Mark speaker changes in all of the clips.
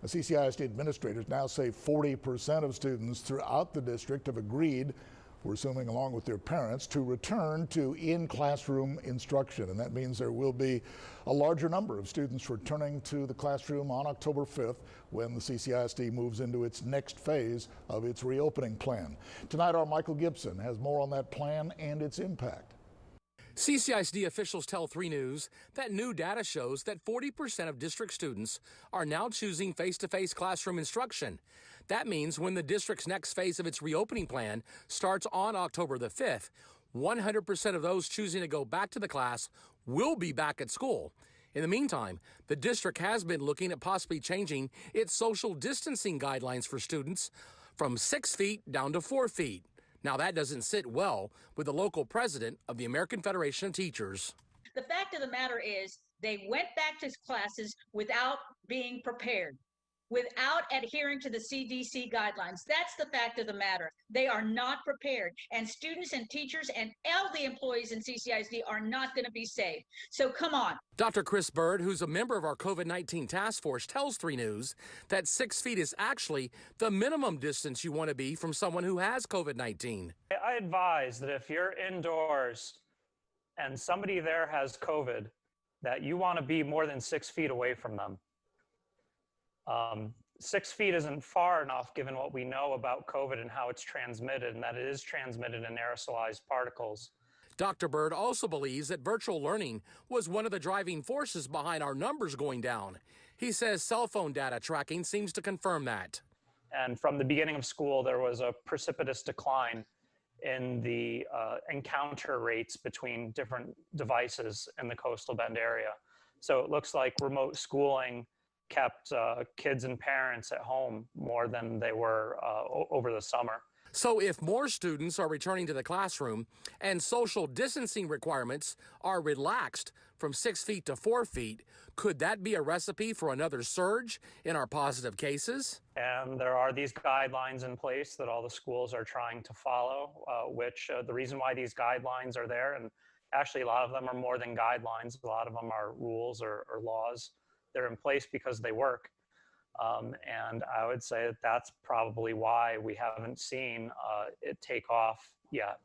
Speaker 1: The CCISD administrators now say 40% of students throughout the district have agreed, we're assuming along with their parents, to return to in-classroom instruction. And that means there will be a larger number of students returning to the classroom on October 5th when the CCISD moves into its next phase of its reopening plan. Tonight, our Michael Gibson has more on that plan and its impact.
Speaker 2: CCISD officials tell 3 News that new data shows that 40% of district students are now choosing face-to-face classroom instruction. That means when the district's next phase of its reopening plan starts on October the 5th, 100% of those choosing to go back to the class will be back at school. In the meantime, the district has been looking at possibly changing its social distancing guidelines for students from 6 feet down to 4 feet. Now, that doesn't sit well with the local president of the American Federation of Teachers.
Speaker 3: The fact of the matter is they went back to classes without being prepared, without adhering to the CDC guidelines. That's the fact of the matter. They are not prepared, and students and teachers and all the employees in CCISD are not going to be safe. So come on.
Speaker 2: Dr. Chris Bird, who's a member of our COVID-19 task force, tells 3 News that 6 feet is actually the minimum distance you want to be from someone who has COVID-19.
Speaker 4: I advise that if you're indoors and somebody there has COVID, that you want to be more than 6 feet away from them. 6 feet isn't far enough given what we know about COVID and how it's transmitted, and that it is transmitted in aerosolized particles.
Speaker 2: Dr. Bird also believes that virtual learning was one of the driving forces behind our numbers going down. He says cell phone data tracking seems to confirm that.
Speaker 4: And from the beginning of school, there was a precipitous decline in the encounter rates between different devices in the coastal Bend area. So it looks like remote schooling kept kids and parents at home more than they were over the summer.
Speaker 2: So if more students are returning to the classroom and social distancing requirements are relaxed from 6 feet to 4 feet, could that be a recipe for another surge in our positive cases?
Speaker 4: And there are these guidelines in place that all the schools are trying to follow, which the reason why these guidelines are there, and actually a lot of them are more than guidelines, a lot of them are rules or laws. They're in place because they work. And I would say that that's probably why we haven't seen it take off yet.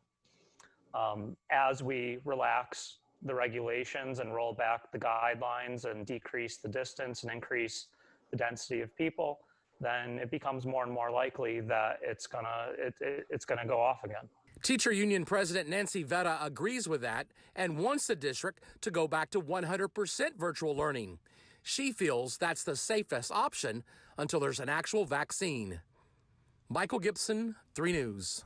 Speaker 4: As we relax the regulations and roll back the guidelines and decrease the distance and increase the density of people, then it becomes more and more likely that it's gonna go off again.
Speaker 2: Teacher Union President Nancy Vetta agrees with that and wants the district to go back to 100% virtual learning. She feels that's the safest option until there's an actual vaccine. Michael Gibson, 3 News.